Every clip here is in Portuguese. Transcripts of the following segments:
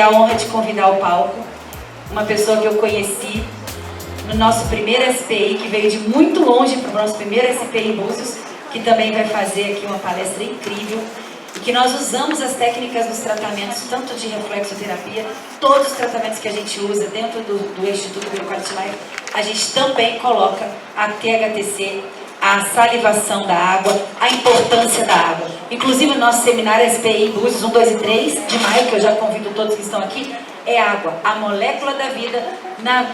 ter a honra de convidar ao palco uma pessoa que eu conheci no nosso primeiro SPI, que veio de muito longe para o nosso primeiro SPI em Búzios, que também vai fazer aqui uma palestra incrível, e que nós usamos as técnicas dos tratamentos, tanto de reflexoterapia, todos os tratamentos que a gente usa dentro do Instituto BioQuality Life, a gente também coloca a THTC, a salivação da água, a importância da água. Inclusive o nosso seminário SPI em Búzios 1, 2 e 3 de maio, que eu já convido todos que estão aqui, é água, a molécula da vida,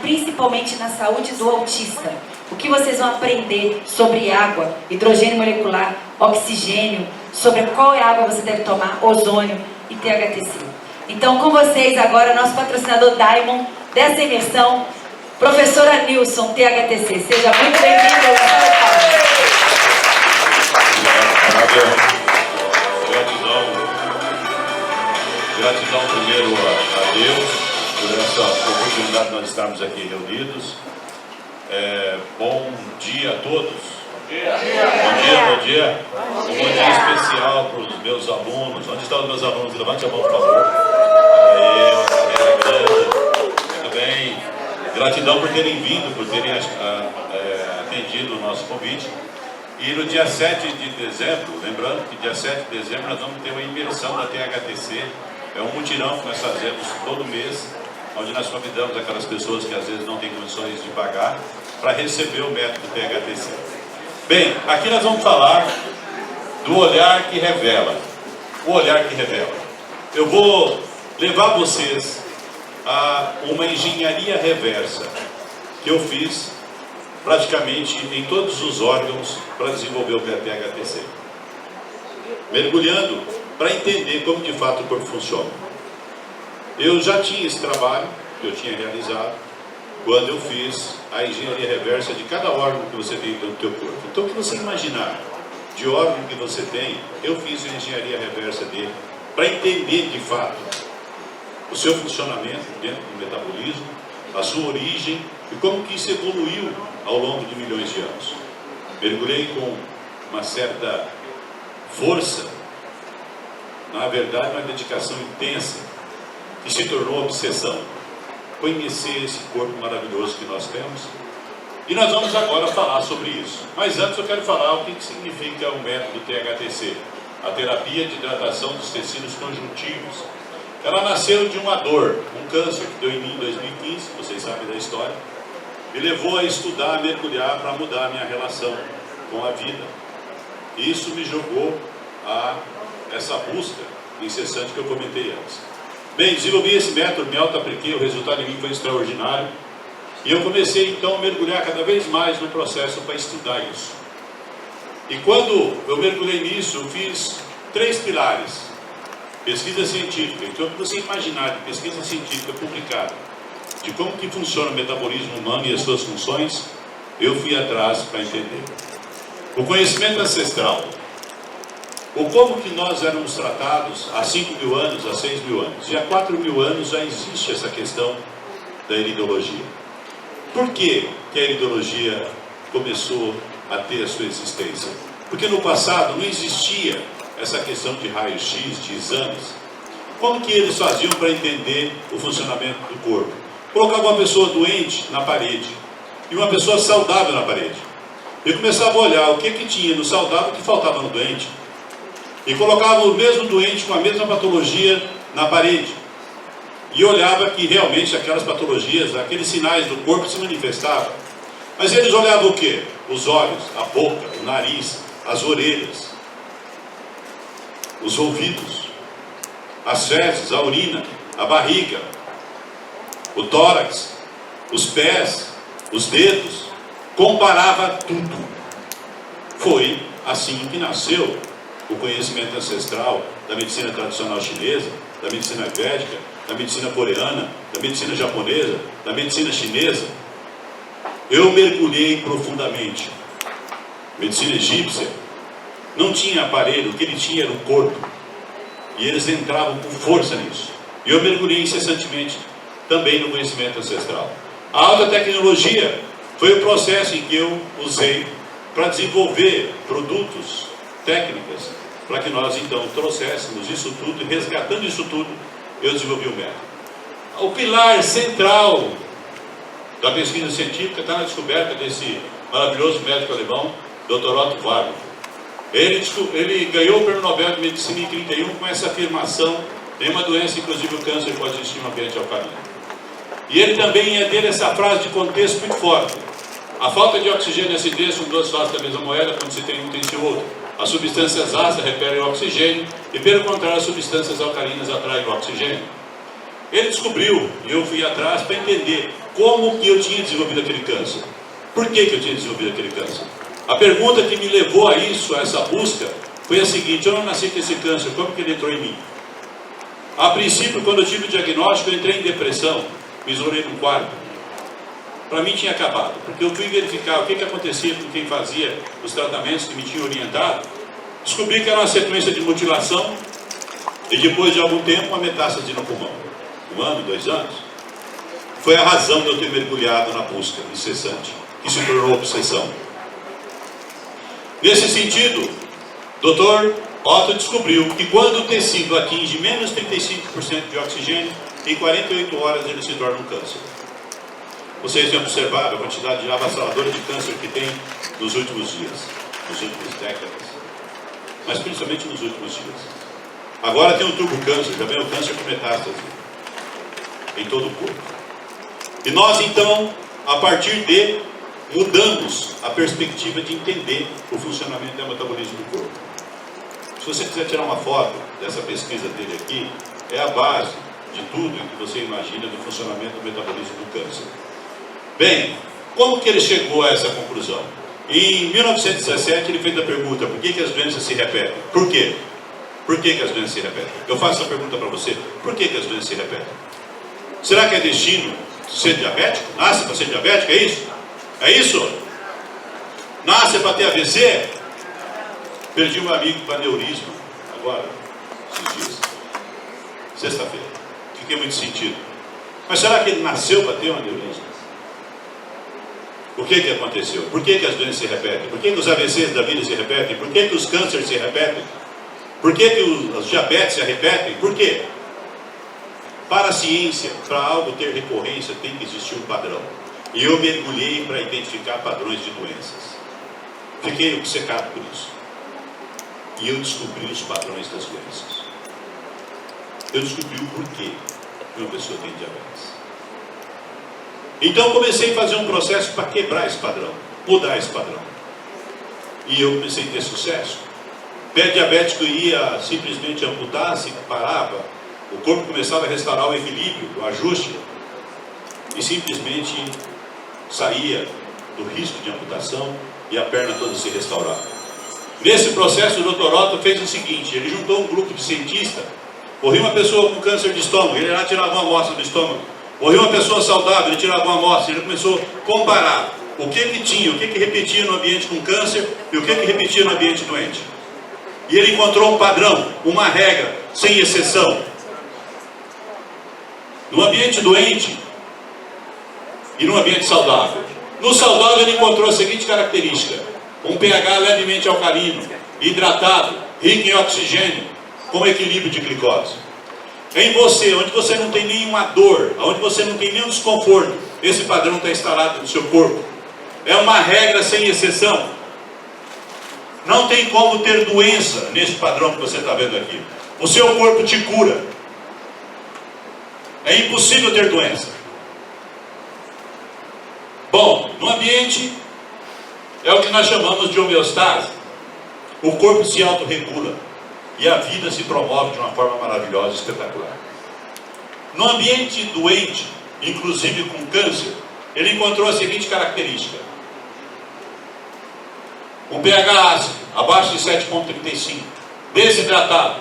principalmente na saúde do autista. O que vocês vão aprender sobre água, hidrogênio molecular, oxigênio, sobre qual é a água você deve tomar, ozônio e THTC. Então, com vocês agora, nosso patrocinador Diamond, dessa imersão, professora Nilson, THTC. Seja muito bem-vindo. Gratidão primeiro a Deus por essa oportunidade de nós estarmos aqui reunidos. Bom dia a todos. Bom dia. Um bom dia especial para os meus alunos. Onde estão os meus alunos? Levante a mão, por favor. Muito bem. Gratidão por terem vindo, por terem atendido o nosso convite. E no dia 7 de dezembro, lembrando que dia 7 de dezembro nós vamos ter uma imersão da THTC. É um mutirão que nós fazemos todo mês, onde nós convidamos aquelas pessoas que às vezes não têm condições de pagar, para receber o método THTC. Bem, aqui nós vamos falar do olhar que revela. O olhar que revela. Eu vou levar vocês a uma engenharia reversa que eu fiz praticamente em todos os órgãos para desenvolver o THTC. Mergulhando para entender como de fato o corpo funciona. Eu já tinha esse trabalho que eu tinha realizado quando eu fiz a engenharia reversa de cada órgão que você tem dentro do teu corpo. Então, o que você imaginar de órgão que você tem, eu fiz a engenharia reversa dele para entender de fato o seu funcionamento dentro do metabolismo, a sua origem e como que isso evoluiu ao longo de milhões de anos. Mergulhei com uma certa força, na verdade uma dedicação intensa, que se tornou obsessão. Conhecer esse corpo maravilhoso que nós temos. E nós vamos agora falar sobre isso. Mas antes eu quero falar o que significa o método THTC, a terapia de hidratação dos tecidos conjuntivos. Ela nasceu de uma dor, um câncer que deu em mim em 2015, vocês sabem da história, me levou a estudar, a mergulhar para mudar a minha relação com a vida. E isso me jogou a essa busca incessante que eu comentei antes. Bem, desenvolvi esse método, me auto-apliquei, o resultado em mim foi extraordinário. E eu comecei então a mergulhar cada vez mais no processo para estudar isso. E quando eu mergulhei nisso, eu fiz 3 pilares. Pesquisa científica. Então, o que você imaginar de pesquisa científica publicada, de como que funciona o metabolismo humano e as suas funções, eu fui atrás para entender. O conhecimento ancestral. O como que nós éramos tratados há 5.000 anos, há 6.000 anos. E há 4.000 anos já existe essa questão da iridologia. Por que a iridologia começou a ter a sua existência? Porque no passado não existia essa questão de raio-x, de exames. Como que eles faziam para entender o funcionamento do corpo? Colocavam uma pessoa doente na parede e uma pessoa saudável na parede. E começava a olhar o que tinha no saudável que faltava no doente. E colocava o mesmo doente com a mesma patologia na parede. E olhava que realmente aquelas patologias, aqueles sinais do corpo se manifestavam. Mas eles olhavam o quê? Os olhos, a boca, o nariz, as orelhas, os ouvidos, as fezes, a urina, a barriga, o tórax, os pés, os dedos. Comparava tudo. Foi assim que nasceu o conhecimento ancestral da medicina tradicional chinesa, da medicina védica, da medicina coreana, da medicina japonesa, da medicina chinesa. Eu mergulhei profundamente. Medicina egípcia não tinha aparelho, o que ele tinha era o corpo. E eles entravam com força nisso. E eu mergulhei incessantemente também no conhecimento ancestral. A alta tecnologia foi o processo em que eu usei para desenvolver produtos, técnicas, para que nós então trouxéssemos isso tudo, e resgatando isso tudo, eu desenvolvi o método. o pilar central da pesquisa científica está na descoberta desse maravilhoso médico alemão, Dr. Otto Warburg. Ele ganhou o Prêmio Nobel de Medicina em 1931 com essa afirmação: nenhuma doença, inclusive o câncer, pode existir em um ambiente alcalino. E ele também é dele essa frase de contexto muito forte: a falta de oxigênio e acidez são duas faces da mesma moeda, quando se tem um, tem-se o outro. As substâncias ácidas repelem o oxigênio e, pelo contrário, as substâncias alcalinas atraem o oxigênio. Ele descobriu, e eu fui atrás para entender como que eu tinha desenvolvido aquele câncer. Por que eu tinha desenvolvido aquele câncer? A pergunta que me levou a isso, a essa busca, foi a seguinte: eu não nasci com esse câncer, como que ele entrou em mim? A princípio, quando eu tive o diagnóstico, eu entrei em depressão, me isolei num quarto. Para mim tinha acabado, porque eu fui verificar o que acontecia com quem fazia os tratamentos que me tinham orientado. Descobri que era uma sequência de mutilação e depois de algum tempo uma metástase no pulmão. 1 ano, 2 anos. Foi a razão de eu ter mergulhado na busca incessante, que se tornou obsessão. Nesse sentido, Dr. Otto descobriu que quando o tecido atinge menos 35% de oxigênio, em 48 horas ele se torna um câncer. Vocês têm observado a quantidade avassaladora de câncer que tem nos últimos dias, nas últimas décadas, mas principalmente nos últimos dias. Agora tem o turbocâncer, já vem o câncer com metástase em todo o corpo. E nós então, a partir de, mudamos a perspectiva de entender o funcionamento do metabolismo do corpo. Se você quiser tirar uma foto dessa pesquisa dele aqui, é a base de tudo que você imagina do funcionamento do metabolismo do câncer. Bem, como que ele chegou a essa conclusão? Em 1917 ele fez a pergunta: por que as doenças se repetem? Por quê? Por que as doenças se repetem? Eu faço essa pergunta para você: por que as doenças se repetem? Será que é destino ser diabético? Nasce para ser diabético? É isso? É isso? Nasce para ter AVC? Perdi um amigo para aneurisma agora, esses dias, sexta-feira. Fiquei muito sentido. Mas será que ele nasceu para ter um aneurisma? O que aconteceu? Por que as doenças se repetem? Por que os AVCs da vida se repetem? Por que os cânceres se repetem? Por que os diabetes se repetem? Por quê? Para a ciência, para algo ter recorrência, tem que existir um padrão. E eu mergulhei para identificar padrões de doenças. Fiquei obcecado por isso. E eu descobri os padrões das doenças. Eu descobri o porquê que uma pessoa tem diabetes. Então comecei a fazer um processo para quebrar esse padrão, mudar esse padrão. E eu comecei a ter sucesso. O pé diabético ia simplesmente amputar, se parava, o corpo começava a restaurar o equilíbrio, o ajuste, e simplesmente saía do risco de amputação e a perna toda se restaurava. Nesse processo, o Dr. Otto fez o seguinte: ele juntou um grupo de cientistas. Morreu uma pessoa com câncer de estômago, ele lá tirava uma amostra do estômago. Morreu uma pessoa saudável, ele tirava uma amostra. Ele começou a comparar o que tinha, o que repetia no ambiente com câncer e o que repetia no ambiente doente. E ele encontrou um padrão, uma regra, sem exceção. No ambiente doente e no ambiente saudável. No saudável ele encontrou a seguinte característica: um pH levemente alcalino, hidratado, rico em oxigênio, com equilíbrio de glicose. Em você, onde você não tem nenhuma dor, onde você não tem nenhum desconforto, esse padrão está instalado no seu corpo. É uma regra sem exceção. Não tem como ter doença nesse padrão que você está vendo aqui. O seu corpo te cura. É impossível ter doença. Bom, no ambiente é o que nós chamamos de homeostase. O corpo se autorregula e a vida se promove de uma forma maravilhosa e espetacular. No ambiente doente, inclusive com câncer, ele encontrou a seguinte característica: um pH ácido, abaixo de 7,35, desidratado,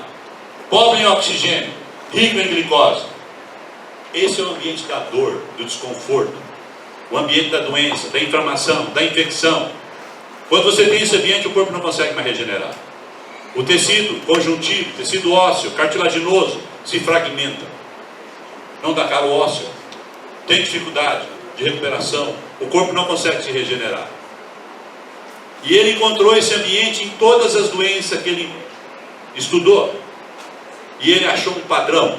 pobre em oxigênio, rico em glicose. Esse é o ambiente da dor, do desconforto, o ambiente da doença, da inflamação, da infecção. Quando você tem esse ambiente, o corpo não consegue mais regenerar. O tecido conjuntivo, tecido ósseo, cartilaginoso, se fragmenta. Não dá calo ósseo. Tem dificuldade de recuperação. O corpo não consegue se regenerar. E ele encontrou esse ambiente em todas as doenças que ele estudou. E ele achou um padrão.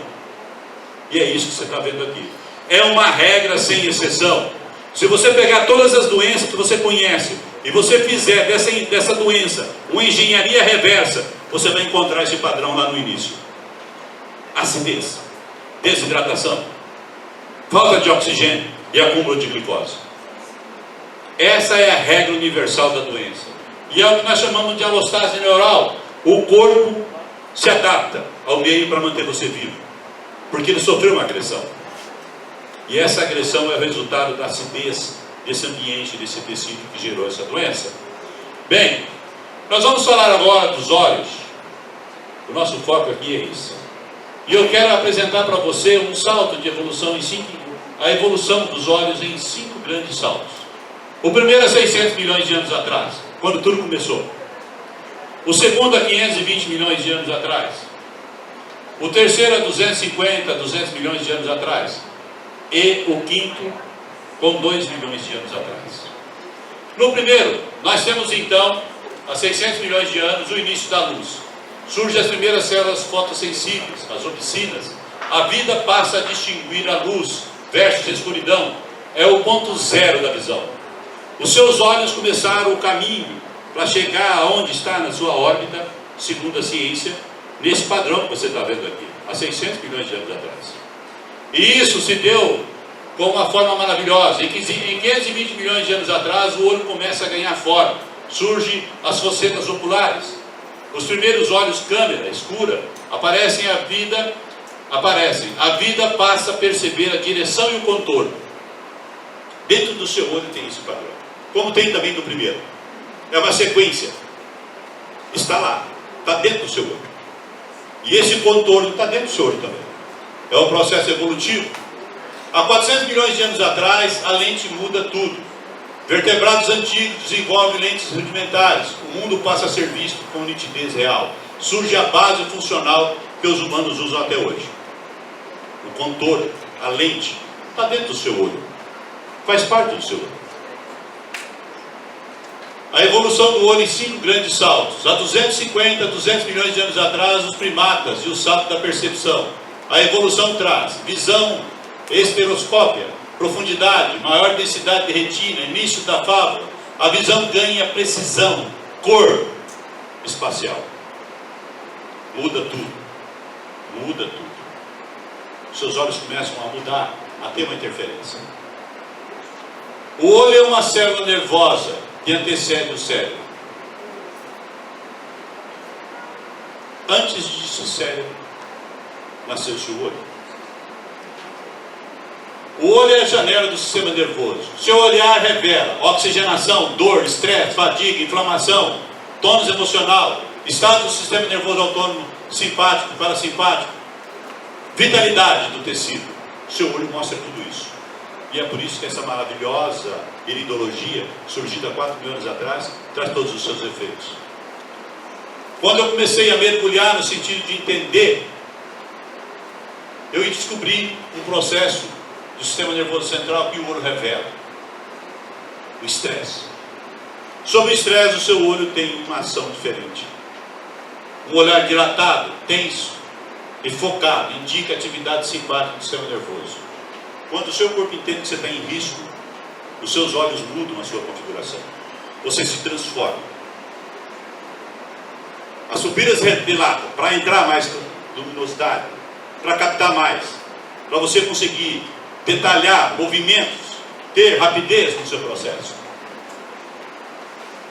E é isso que você está vendo aqui. É uma regra sem exceção. Se você pegar todas as doenças que você conhece e você fizer dessa doença uma engenharia reversa, você vai encontrar esse padrão lá no início. Acidez, desidratação, falta de oxigênio e acúmulo de glicose. Essa é a regra universal da doença. E é o que nós chamamos de alostase neural. O corpo se adapta ao meio para manter você vivo, porque ele sofreu uma agressão. E essa agressão é o resultado da acidez desse ambiente, desse tecido que gerou essa doença. Bem, nós vamos falar agora dos olhos. O nosso foco aqui é isso. E eu quero apresentar para você um salto de evolução a evolução dos olhos em 5 grandes saltos. O primeiro é 600 milhões de anos atrás, quando tudo começou. O segundo é 520 milhões de anos atrás. O terceiro é 250, 200 milhões de anos atrás. E o quinto, com 2 milhões de anos atrás. No primeiro, nós temos então, há 600 milhões de anos, o início da luz. Surgem as primeiras células fotossensíveis, as opsinas. A vida passa a distinguir a luz versus a escuridão. É o ponto zero da visão. Os seus olhos começaram o caminho para chegar aonde está na sua órbita, segundo a ciência, nesse padrão que você está vendo aqui, há 600 milhões de anos atrás. E isso se deu com uma forma maravilhosa. Em 520 milhões de anos atrás, o olho começa a ganhar forma. Surgem as facetas oculares. Os primeiros olhos câmera escura aparecem. A vida passa a perceber a direção e o contorno. Dentro do seu olho tem esse padrão, como tem também no primeiro. É uma sequência. Está lá, está dentro do seu olho. E esse contorno está dentro do seu olho também. É um processo evolutivo. Há 400 milhões de anos atrás, a lente muda tudo. Vertebrados antigos desenvolvem lentes rudimentares. O mundo passa a ser visto com nitidez real. Surge a base funcional que os humanos usam até hoje. O contorno, a lente, está dentro do seu olho. Faz parte do seu olho. A evolução do olho em 5 grandes saltos. Há 250, 200 milhões de anos atrás, os primatas e o salto da percepção. A evolução traz visão, estereoscópia, profundidade, maior densidade de retina, início da fábula. A visão ganha precisão, cor, espacial. Muda tudo. Muda tudo. Seus olhos começam a mudar, a ter uma interferência. O olho é uma célula nervosa que antecede o cérebro. Antes de ser cérebro, nasceu-se o olho. O olho é a janela do sistema nervoso. Seu olhar revela oxigenação, dor, estresse, fadiga, inflamação, tônus emocional, estado do sistema nervoso autônomo, simpático, parasimpático, vitalidade do tecido. Seu olho mostra tudo isso. E é por isso que essa maravilhosa iridologia, surgida há 4 mil anos atrás, traz todos os seus efeitos. Quando eu comecei a mergulhar no sentido de entender, eu descobri um processo do sistema nervoso central que o olho revela. O estresse. Sobre o estresse, o seu olho tem uma ação diferente. Um olhar dilatado, tenso e focado indica atividade simpática do sistema nervoso. Quando o seu corpo entende que você está em risco, os seus olhos mudam a sua configuração. Você se transforma. As pupilas dilatam para entrar mais luminosidade, para captar mais, para você conseguir detalhar movimentos, ter rapidez no seu processo.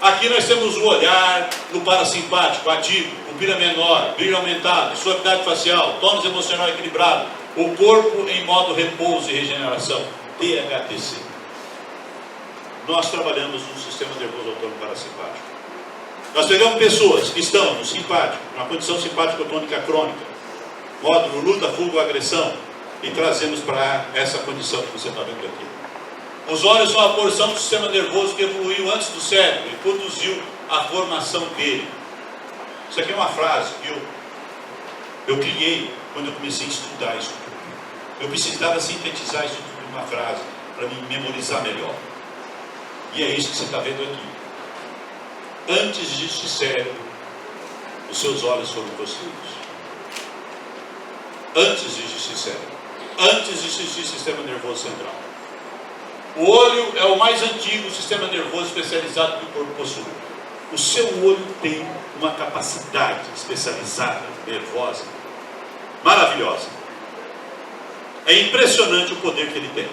Aqui nós temos o olhar no parasimpático, ativo, pupila menor, brilho aumentado, suavidade facial, tônus emocional equilibrado, o corpo em modo repouso e regeneração, THTC. Nós trabalhamos no sistema nervoso autônomo parasimpático. Nós pegamos pessoas que estão no simpático, na condição simpático-tônica crônica, módulo luta, fuga ou agressão, e trazemos para essa condição que você está vendo aqui. Os olhos são a porção do sistema nervoso que evoluiu antes do cérebro e produziu a formação dele. Isso aqui é uma frase que eu criei quando eu comecei a estudar isso tudo. Eu precisava sintetizar isso tudo em uma frase para me memorizar melhor. E é isso que você está vendo aqui. Antes de ser cérebro, os seus olhos foram construídos. Antes de ser cérebro. antes de existir sistema nervoso central. O olho é o mais antigo sistema nervoso especializado que o corpo possui. O seu olho tem uma capacidade especializada, nervosa, maravilhosa. É impressionante o poder que ele tem.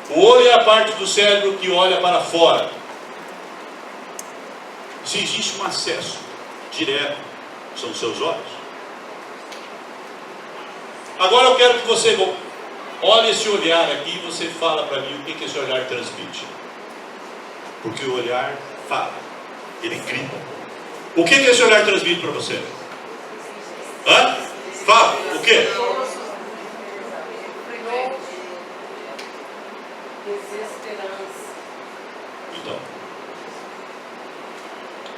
O olho é a parte do cérebro que olha para fora. Se existe um acesso direto, são os seus olhos. Agora eu quero que você olhe esse olhar aqui e você fala para mim o que esse olhar transmite. Porque o olhar fala, ele grita. O que esse olhar transmite para você? Hã? Fala, o quê? Então,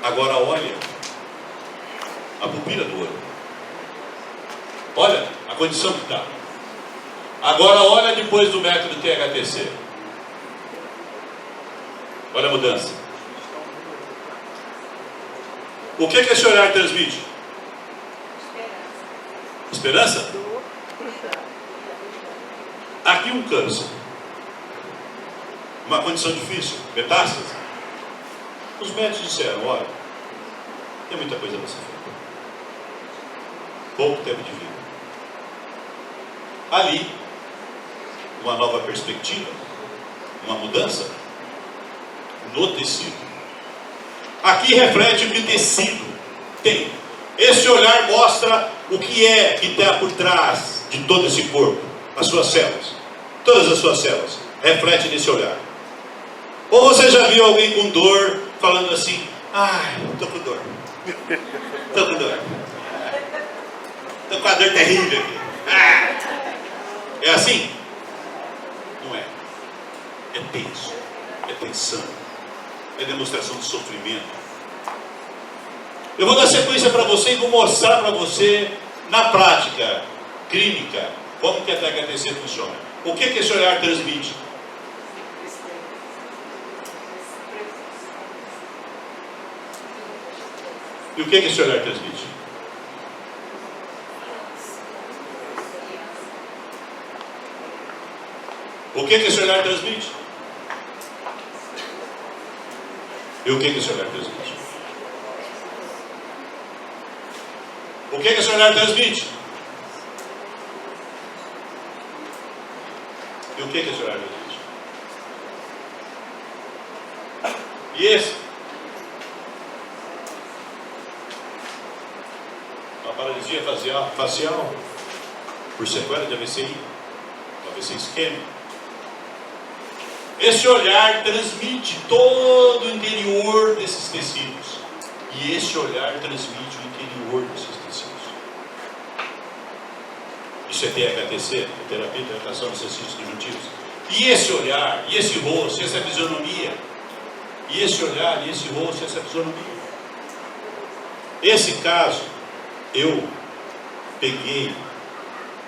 agora olha a pupila do olho. Olha a condição que está. Agora olha depois do método THTC. Olha a mudança. O que esse olhar transmite? Esperança? Aqui um câncer. Uma condição difícil, metástase. Os médicos disseram, olha, tem muita coisa para ser feita. Pouco tempo de vida. Ali, uma nova perspectiva, uma mudança no tecido. Aqui reflete o que o tecido tem. Esse olhar mostra o que é que está por trás de todo esse corpo, as suas células. Todas as suas células refletem nesse olhar. Ou você já viu alguém com dor falando assim, ai, estou com dor. Estou com dor. Estou com a dor terrível aqui. É assim? Não é. É tenso. É tensão. É demonstração de sofrimento. Eu vou dar sequência para você e vou mostrar para você, na prática clínica, como que a THTC funciona. O que esse olhar transmite? E o que esse olhar transmite? O que esse olhar transmite? E o que esse olhar transmite? O que esse olhar transmite? E o que esse olhar transmite? E esse? Uma paralisia facial por sequela de AVC, AVC isquêmico. Esse olhar transmite todo o interior desses tecidos. E esse olhar transmite o interior desses tecidos. Isso é THTC, terapia de reabilitação dos tecidos conjuntivos. E esse olhar, e esse rosto, e essa fisionomia. E esse olhar, e esse rosto, e essa fisionomia. Esse caso, eu peguei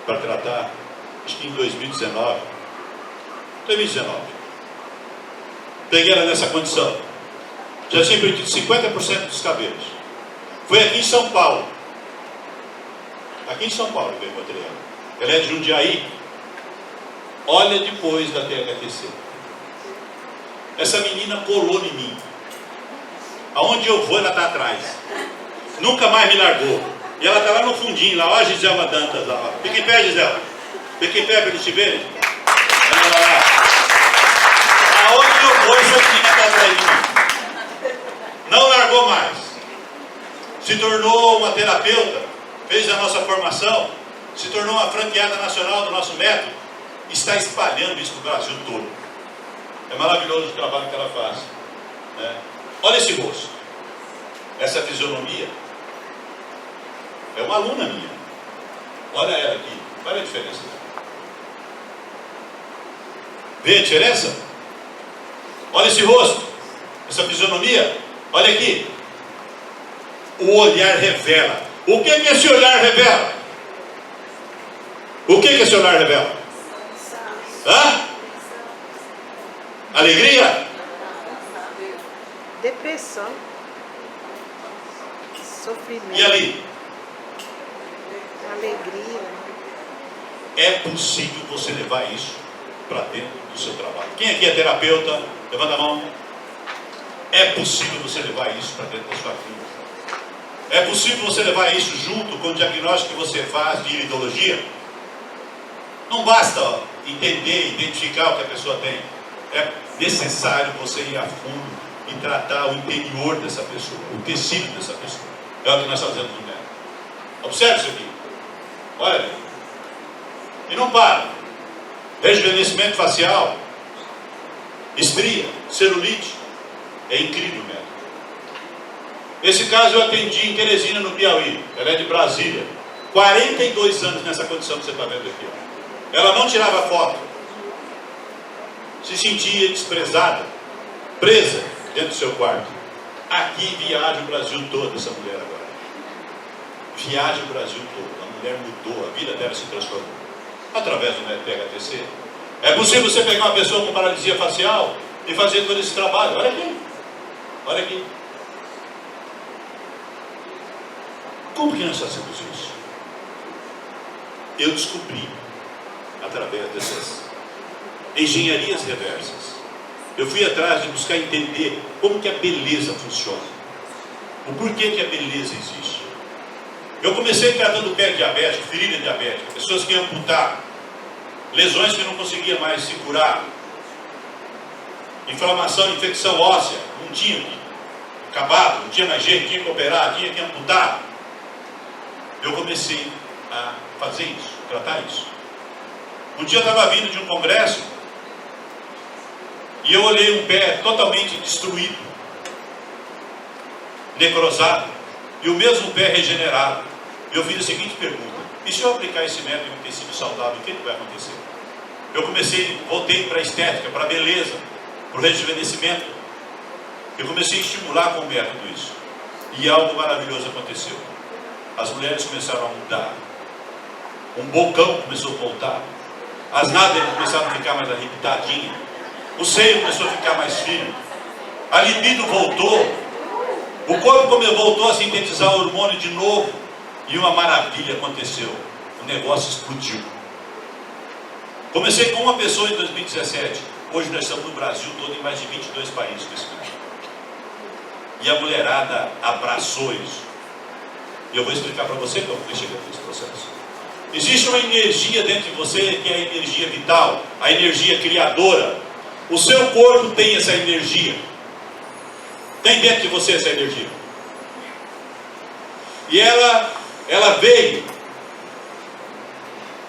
para tratar, acho que em 2019. Peguei ela nessa condição. Já tinha perdido 50% dos cabelos. Foi aqui em São Paulo. Aqui em São Paulo que eu encontrei ela. Ela é de Jundiaí. Olha depois da THTC. Essa menina colou em mim. Aonde eu vou, ela está atrás. Nunca mais me largou. E ela está lá no fundinho, lá. Olha a Gisela Dantas lá. Fica em pé, Gisela. Fica em pé para eles te verem. Aonde eu vou, essa menina está atrás de mim. Não largou mais. Se tornou uma terapeuta. Fez a nossa formação. Se tornou uma franqueada nacional do nosso método. Está espalhando isso para o Brasil todo. É maravilhoso o trabalho que ela faz. Né? Olha esse rosto. Essa fisionomia. É uma aluna minha. Olha ela aqui. Olha a diferença. Vê a diferença? Olha esse rosto. Essa fisionomia. Olha aqui. O olhar revela. O que esse olhar revela? O que esse olhar revela? Hã? Alegria? Depressão. Sofrimento. E ali? Alegria. É possível você levar isso para dentro do seu trabalho. Quem aqui é terapeuta? Levanta a mão. É possível você levar isso para dentro da sua clínica. É possível você levar isso junto com o diagnóstico que você faz de iridologia. Não basta entender, identificar o que a pessoa tem. É necessário você ir a fundo e tratar o interior dessa pessoa, o tecido dessa pessoa. É o que nós fazemos no médico. Observe isso aqui. Olha ali. E não para. Rejuvenescimento facial, estria, celulite. É incrível mesmo. Esse caso eu atendi em Teresina, no Piauí. Ela é de Brasília. 42 anos nessa condição que você está vendo aqui. Ela não tirava foto. Se sentia desprezada, presa dentro do seu quarto. Aqui viaja o Brasil todo, essa mulher agora. Viaja o Brasil todo. A mulher mudou, a vida dela se transformou. Através do método PHTC. É possível você pegar uma pessoa com paralisia facial e fazer todo esse trabalho. Olha aqui. Olha aqui. Como que nós fazemos isso? Eu descobri, através dessas engenharias reversas, eu fui atrás de buscar entender como que a beleza funciona. O porquê que a beleza existe. Eu comecei tratando pé diabético, ferida diabética, pessoas que iam amputar, lesões que não conseguiam mais se curar, inflamação, infecção óssea, não tinha que acabado, não tinha mais jeito, tinha que operar, tinha que amputar. Eu comecei a fazer isso, tratar isso. Um dia eu estava vindo de um congresso e eu olhei um pé totalmente destruído, necrosado, e o mesmo pé regenerado. E eu fiz a seguinte pergunta: e se eu aplicar esse método em um tecido saudável, o que vai acontecer? Eu voltei para a estética, para a beleza, para o rejuvenescimento. Eu comecei a estimular com o método isso. E algo maravilhoso aconteceu. As mulheres começaram a mudar. Um bocão começou a voltar. As nádegas começaram a ficar mais arrebitadinhas. O seio começou a ficar mais firme. A libido voltou. O corpo voltou a sintetizar o hormônio de novo. E uma maravilha aconteceu. O negócio explodiu. Comecei com uma pessoa em 2017. Hoje nós estamos no Brasil todo, em mais de 22 países com esse método. E a mulherada abraçou isso. E eu vou explicar para você como foi chegando nesse processo. Existe uma energia dentro de você que é a energia vital, a energia criadora. O seu corpo tem essa energia. Tem dentro de você essa energia. E ela veio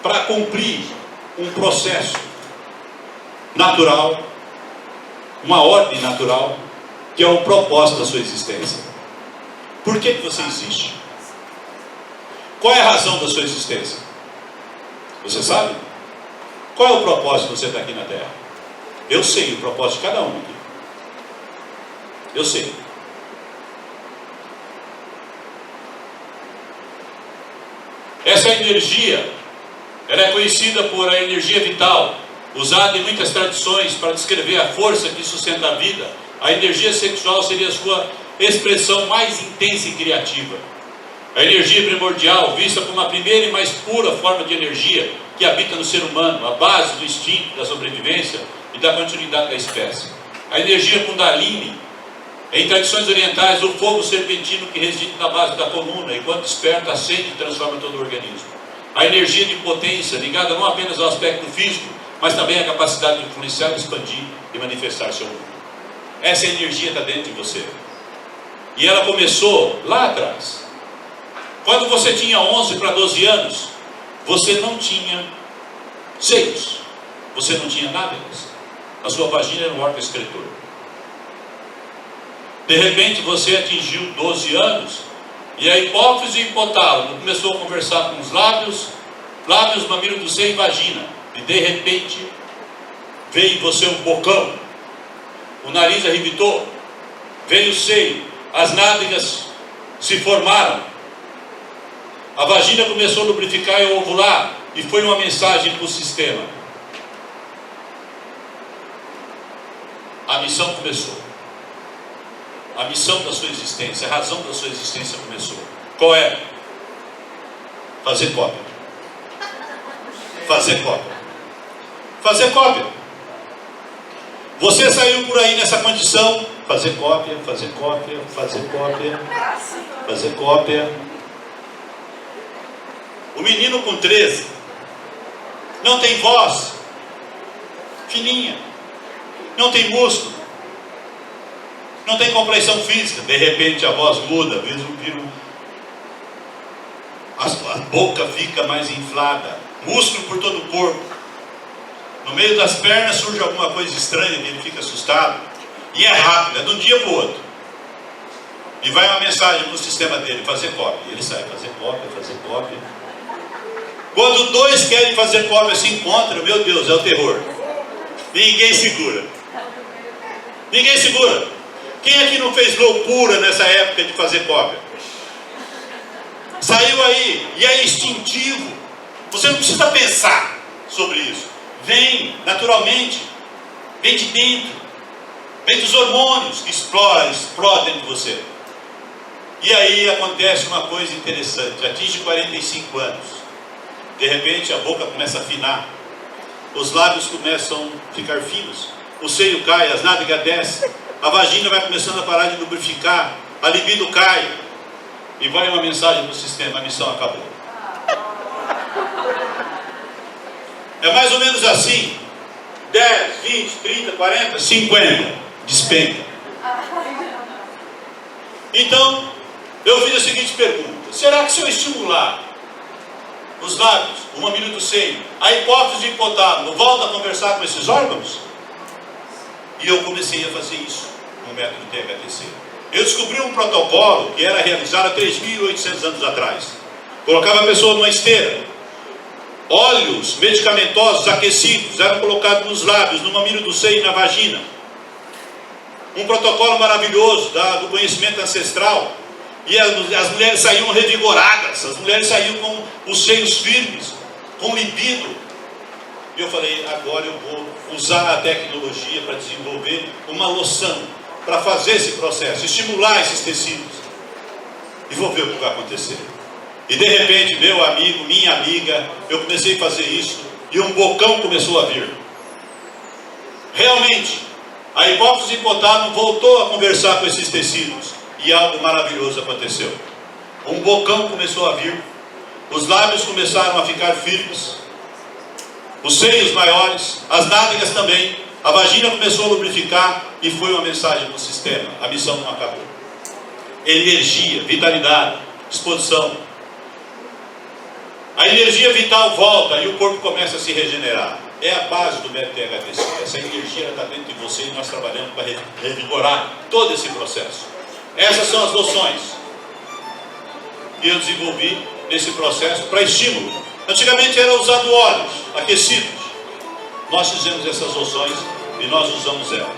para cumprir um processo natural, uma ordem natural, que é o propósito da sua existência. Por que você existe? Qual é a razão da sua existência? Você sabe? Qual é o propósito de você estar aqui na Terra? Eu sei o propósito de cada um aqui. Eu sei. Essa energia, ela é conhecida por a energia vital, usada em muitas tradições para descrever a força que sustenta a vida. A energia sexual seria a sua expressão mais intensa e criativa. A energia primordial, vista como a primeira e mais pura forma de energia que habita no ser humano, a base do instinto, da sobrevivência e da continuidade da espécie. A energia Kundalini, em tradições orientais, o fogo serpentino que reside na base da coluna e quando desperta, acende e transforma todo o organismo. A energia de potência, ligada não apenas ao aspecto físico, mas também à capacidade de influenciar, expandir e manifestar seu mundo. Essa energia está dentro de você. E ela começou lá atrás. Quando você tinha 11 para 12 anos, você não tinha seios. Você não tinha nada disso. A sua vagina era um órgão excretor. De repente você atingiu 12 anos e a hipófise e hipotálamo começou a conversar com os lábios, mamilo do seio e vagina. E de repente veio em você um bocão. O nariz arrebitou, veio o seio, as nádegas se formaram. A vagina começou a lubrificar e a ovular, e foi uma mensagem para o sistema. A missão começou. A missão da sua existência, a razão da sua existência começou. Qual é? Fazer cópia. Fazer cópia. Fazer cópia. Você saiu por aí nessa condição, fazer cópia, fazer cópia, fazer cópia, fazer cópia. O menino com 13 não tem voz, fininha, não tem músculo, não tem compreensão física. De repente a voz muda, a boca fica mais inflada, músculo por todo o corpo. No meio das pernas surge alguma coisa estranha e ele fica assustado. E é rápido, é de um dia para o outro. E vai uma mensagem no sistema dele, fazer cópia. E ele sai, fazer cópia, fazer cópia. Quando dois querem fazer cópia se encontram, meu Deus, é o terror. Ninguém segura. Ninguém segura. Quem aqui não fez loucura nessa época de fazer cópia? Saiu aí, e é instintivo. Você não precisa pensar sobre isso. Vem naturalmente, vem de dentro, vem dos hormônios que explodem dentro de você. E aí acontece uma coisa interessante, atinge 45 anos, de repente a boca começa a afinar, os lábios começam a ficar finos, o seio cai, as nádegas descem, a vagina vai começando a parar de lubrificar, a libido cai, e vai uma mensagem para o sistema, a missão acabou. É mais ou menos assim, 10, 20, 30, 40, 50, despenca. Então, eu fiz a seguinte pergunta: será que se eu estimular os lábios, o mamilo do seio, a hipófise de hipotálamo, volta a conversar com esses órgãos? E eu comecei a fazer isso no método THTC. Eu descobri um protocolo que era realizado há 3.800 anos atrás. Colocava a pessoa numa esteira, óleos medicamentosos aquecidos eram colocados nos lábios, no mamilo do seio e na vagina. Um protocolo maravilhoso do conhecimento ancestral. E as mulheres saíam revigoradas, as mulheres saíam com os seios firmes, com libido. E eu falei, agora eu vou usar a tecnologia para desenvolver uma loção, para fazer esse processo, estimular esses tecidos. E vou ver o que vai acontecer. E de repente, meu amigo, minha amiga, eu comecei a fazer isso e um bocão começou a vir. Realmente, a hipófise hipotálamo voltou a conversar com esses tecidos e algo maravilhoso aconteceu. Um bocão começou a vir, os lábios começaram a ficar firmes, os seios maiores, as nádegas também, a vagina começou a lubrificar e foi uma mensagem para o sistema, a missão não acabou. Energia, vitalidade, disposição. A energia vital volta e o corpo começa a se regenerar. É a base do método THTC. Essa energia está dentro de você e nós trabalhamos para revigorar todo esse processo. Essas são as loções que eu desenvolvi nesse processo para estímulo. Antigamente era usado óleos aquecidos. Nós fizemos essas loções e nós usamos ela.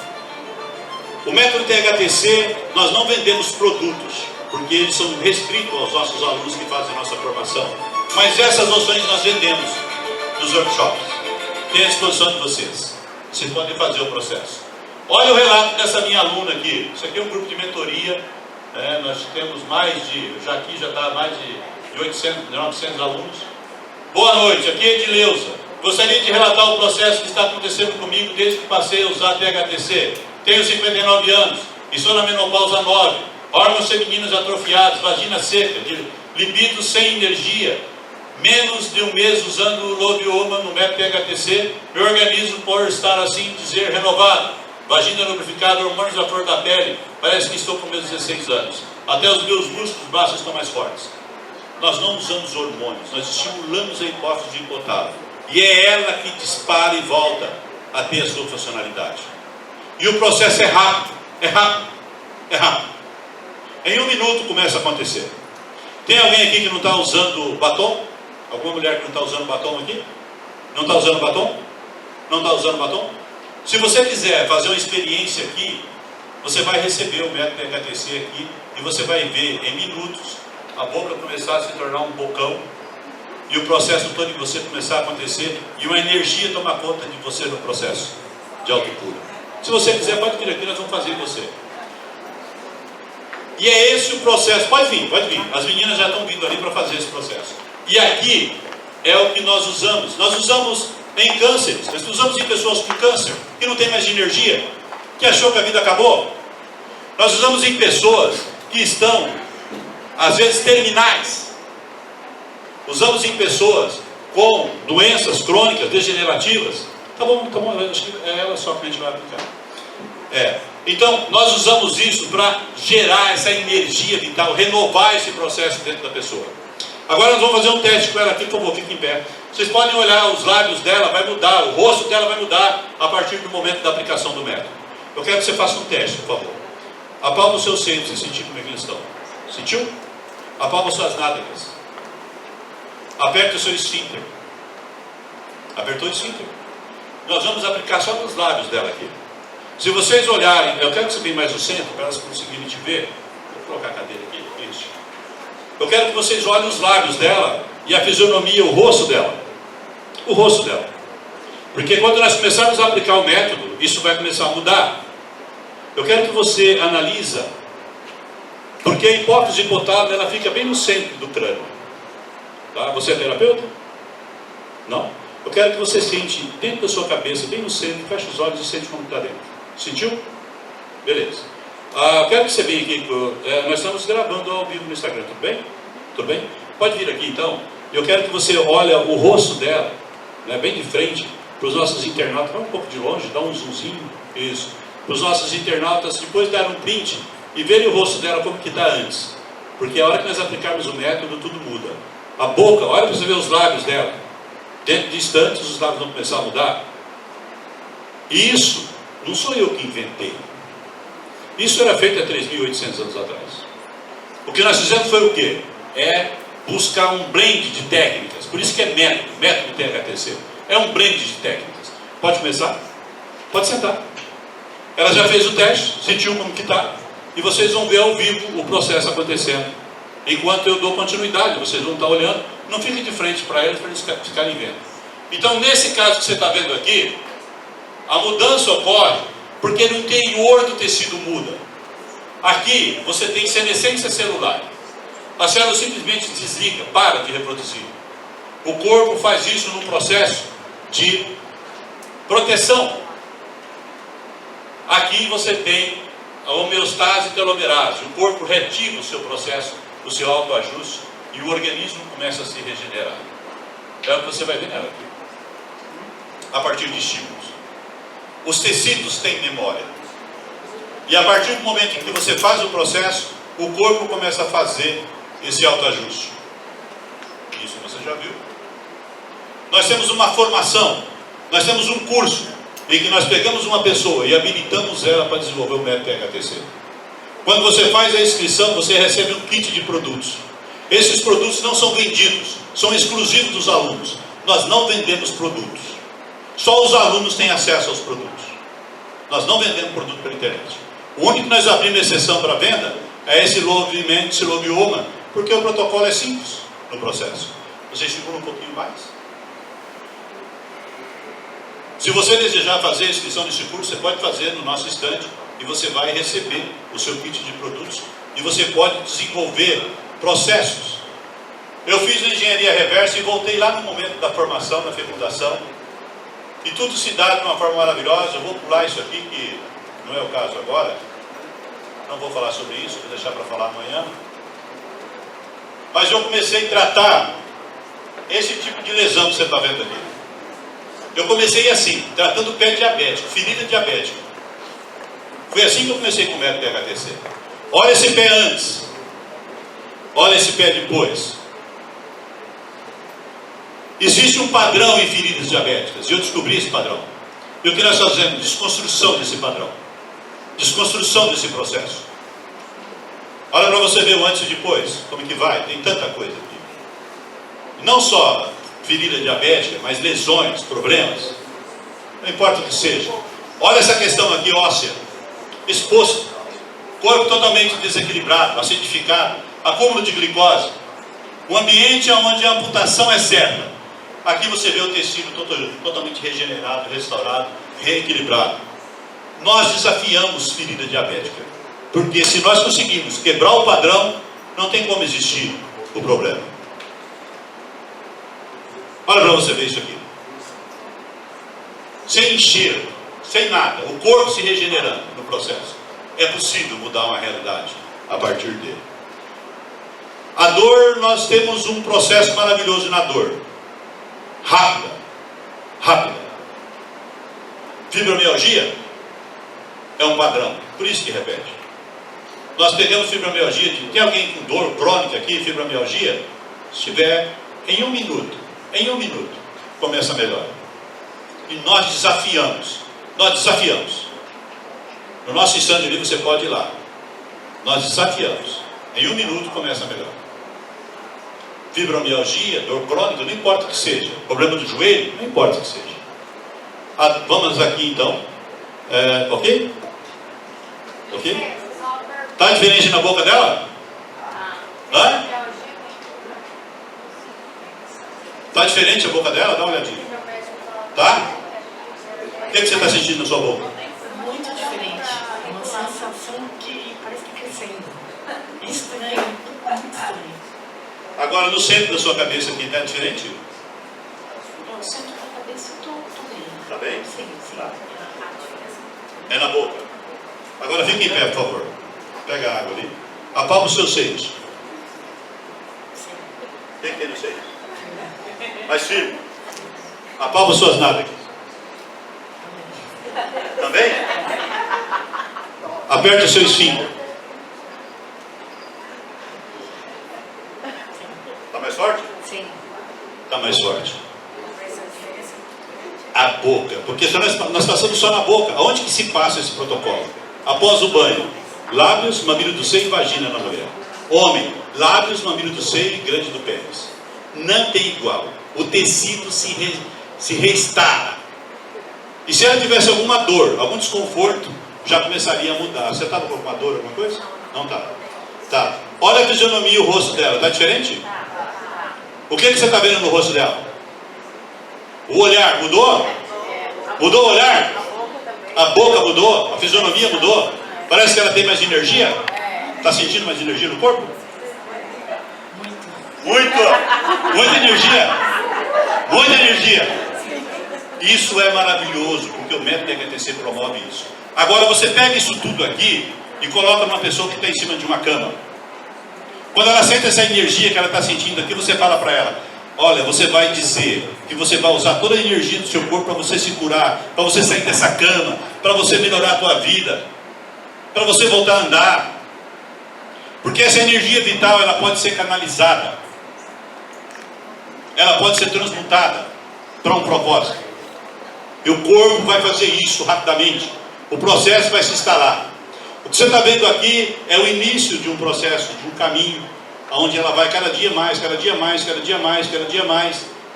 O método THTC, nós não vendemos produtos, porque eles são restritos aos nossos alunos que fazem a nossa formação. Mas essas loções nós vendemos nos workshops. Tem à disposição de vocês. Vocês podem fazer o processo. Olha o relato dessa minha aluna aqui. Isso aqui é um grupo de mentoria. Nós temos aqui já está mais de 800, 900 alunos. Boa noite, aqui é Edileuza. Gostaria de relatar o processo que está acontecendo comigo desde que passei a usar THTC. Tenho 59 anos, estou na menopausa 9, órgãos femininos atrofiados, vagina seca, libido sem energia, menos de um mês usando o Lobioma no método THTC, meu organismo por estar assim dizer renovado, vagina lubrificada, hormônios à flor da pele, parece que estou com meus 16 anos, até os meus músculos baixos estão mais fortes. Nós não usamos hormônios, nós estimulamos a hipófise de hipotálamo, e é ela que dispara e volta a ter a sua funcionalidade. E o processo é rápido, é rápido, é rápido. Em 1 minuto começa a acontecer. Tem alguém aqui que não está usando batom? Alguma mulher que não está usando batom aqui? Não está usando batom? Não está usando batom? Se você quiser fazer uma experiência aqui, você vai receber o método THTC aqui e você vai ver em minutos a boca começar a se tornar um bocão e o processo todo de você começar a acontecer e uma energia tomar conta de você no processo de autocura. Se você quiser, pode vir aqui, nós vamos fazer você. E é esse o processo. Pode vir, pode vir. As meninas já estão vindo ali para fazer esse processo. E aqui é o que nós usamos. Nós usamos em cânceres, nós usamos em pessoas com câncer, que não tem mais energia, que achou que a vida acabou. Nós usamos em pessoas que estão, às vezes, terminais. Usamos em pessoas com doenças crônicas, degenerativas. Tá bom, acho que é ela só que a gente vai aplicar. Então, nós usamos isso para gerar essa energia vital, renovar esse processo dentro da pessoa. Agora nós vamos fazer um teste com ela aqui, por favor, fique em pé. Vocês podem olhar, os lábios dela vai mudar, o rosto dela vai mudar a partir do momento da aplicação do método. Eu quero que você faça um teste, por favor. Apalpa os seus seios e sentir como é que eles estão. Sentiu? Apalpa suas nádegas. Aperte o seu esfíncter. Apertou o esfíncter. Nós vamos aplicar só nos lábios dela aqui. Se vocês olharem, eu quero que você venha mais no centro, para elas conseguirem te ver. Vou colocar a cadeira aqui. Isso. Eu quero que vocês olhem os lábios dela e a fisionomia, o rosto dela. O rosto dela. Porque quando nós começarmos a aplicar o método, isso vai começar a mudar. Eu quero que você analisa, porque a hipófise hipotálamo, ela fica bem no centro do crânio. Tá? Você é terapeuta? Não? Eu quero que você sente dentro da sua cabeça, bem no centro, feche os olhos e sente como está dentro. Sentiu? Beleza. Eu quero que você venha aqui, nós estamos gravando ao vivo no Instagram, tudo bem? Tudo bem? Pode vir aqui então. Eu quero que você olhe o rosto dela, né, bem de frente, para os nossos internautas, vai um pouco de longe, dá um zoomzinho, isso. Para os nossos internautas, depois dar um print e verem o rosto dela como que está antes. Porque a hora que nós aplicarmos o método, tudo muda. A boca, olha para você ver os lábios dela. Dentro de instantes, os lábios vão começar a mudar. E isso, não sou eu que inventei. Isso era feito há 3.800 anos atrás. O que nós fizemos foi o quê? É buscar um blend de técnicas. Por isso que é método THTC. É um blend de técnicas. Pode começar? Pode sentar. Ela já fez o teste, sentiu como que está. E vocês vão ver ao vivo o processo acontecendo. Enquanto eu dou continuidade, vocês vão estar olhando. Não fique de frente para eles ficarem vendo. Então, nesse caso que você está vendo aqui, a mudança ocorre porque no interior do tecido muda. Aqui você tem senescência celular. A célula simplesmente desliga, para de reproduzir. O corpo faz isso num processo de proteção. Aqui você tem a homeostase e telomerase. O corpo retiva o seu processo, o seu autoajuste, e o organismo começa a se regenerar. É o que você vai ver nela aqui. A partir de estímulos. Os tecidos têm memória. E a partir do momento em que você faz o processo, o corpo começa a fazer esse autoajuste. Isso você já viu. Nós temos uma formação, nós temos um curso em que nós pegamos uma pessoa e habilitamos ela para desenvolver o método THTC. Quando você faz a inscrição, você recebe um kit de produtos. Esses produtos não são vendidos, são exclusivos dos alunos. Nós não vendemos produtos. Só os alunos têm acesso aos produtos. Nós não vendemos produto pela internet. O único que nós abrimos exceção para venda é esse lobioma, porque o protocolo é simples no processo. Vocês seguram um pouquinho mais? Se você desejar fazer a inscrição nesse curso, você pode fazer no nosso estande e você vai receber o seu kit de produtos e você pode desenvolver processos. Eu fiz a engenharia reversa e voltei lá no momento da formação, na fecundação, e tudo se dá de uma forma maravilhosa. Eu vou pular isso aqui, que não é o caso agora, não vou falar sobre isso, vou deixar para falar amanhã. Mas eu comecei a tratar esse tipo de lesão que você está vendo aqui. Eu comecei assim, tratando o pé diabético, ferida diabética. Foi assim que eu comecei com o método THTC. Olha esse pé antes, olha esse pé depois. Existe um padrão em feridas diabéticas, e eu descobri esse padrão. E o que nós fazemos? Desconstrução desse padrão. Desconstrução desse processo. Olha para você ver o antes e depois, como que vai, tem tanta coisa aqui. Não só ferida diabética, mas lesões, problemas, não importa o que seja. Olha essa questão aqui óssea, exposto, corpo totalmente desequilibrado, acidificado, acúmulo de glicose, um ambiente onde a amputação é certa. Aqui você vê o tecido totalmente regenerado, restaurado, reequilibrado. Nós desafiamos ferida diabética, porque se nós conseguirmos quebrar o padrão, não tem como existir o problema. Olha para você ver isso aqui. Sem encher, sem nada, o corpo se regenerando no processo. É possível mudar uma realidade a partir dele. A dor, nós temos um processo maravilhoso na dor. Rápida. Fibromialgia é um padrão, por isso que repete. Nós pegamos fibromialgia, tem alguém com dor crônica aqui, fibromialgia? Se tiver, em um minuto, começa a melhora. E nós desafiamos. No nosso stand de livro você pode ir lá. Nós desafiamos. Em um minuto começa a melhorar. Fibromialgia, dor crônica, não importa o que seja. Problema do joelho, não importa o que seja. Vamos aqui então. Ok? Ok? Está diferente na boca dela? Hã? Está diferente a boca dela? Dá uma olhadinha. Tá? O que você está sentindo na sua boca? Muito diferente. Uma sensação que parece que crescendo. Estranho. Muito estranho. Agora no centro da sua cabeça aqui está diferente? No centro da cabeça eu estou bem. Está bem? Sim. Tá. É na boca. Agora fique em pé, por favor. Pega a água ali. Apalpa os seus seios. Sim. Tem que ter no seio. Mais firme. Apalpa as suas nádegas. Também? Aperta o seu esfíncter. Está mais forte? Sim. Está mais forte. A boca. Porque nós passamos só na boca. Aonde que se passa esse protocolo? Após o banho. Lábios, mamilo do seio e vagina na mulher. Homem, lábios, mamilo do seio e grande do pênis. Não tem igual. O tecido se restaura. E se ela tivesse alguma dor, algum desconforto, já começaria a mudar. Você estava com alguma dor, alguma coisa? Não está. Tá. Olha a fisionomia e o rosto dela. Está diferente? O que você está vendo no rosto dela? O olhar mudou? Mudou o olhar? A boca mudou? A fisionomia mudou? Parece que ela tem mais energia? Está sentindo mais energia no corpo? Muita energia. Muita energia. Isso é maravilhoso, porque o método EHTC promove isso. Agora você pega isso tudo aqui e coloca numa pessoa que está em cima de uma cama. Quando ela sente essa energia que ela está sentindo aqui, você fala para ela: olha, você vai dizer que você vai usar toda a energia do seu corpo para você se curar, para você sair dessa cama, para você melhorar a tua vida, para você voltar a andar. Porque essa energia vital, ela pode ser canalizada, ela pode ser transmutada para um propósito. E o corpo vai fazer isso rapidamente. O processo vai se instalar. O que você está vendo aqui é o início de um processo, de um caminho, onde ela vai cada dia mais,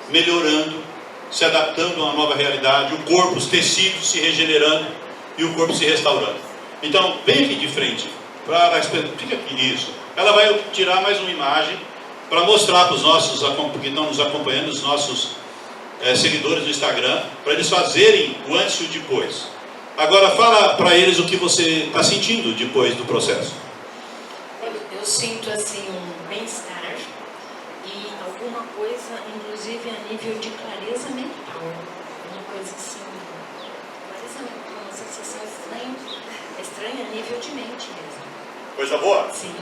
melhorando, se adaptando a uma nova realidade, o corpo, os tecidos se regenerando e o corpo se restaurando. Então, vem aqui de frente, fica aqui, isso. Ela vai tirar mais uma imagem para mostrar para os nossos que estão nos acompanhando, os nossos seguidores do Instagram, para eles fazerem o antes e o depois. Agora fala para eles o que você está sentindo depois do processo. Eu sinto assim um bem-estar e alguma coisa, inclusive a nível de clareza mental. Uma coisa assim, clareza mental, uma sensação estranha a nível de mente mesmo. Coisa boa? Sim.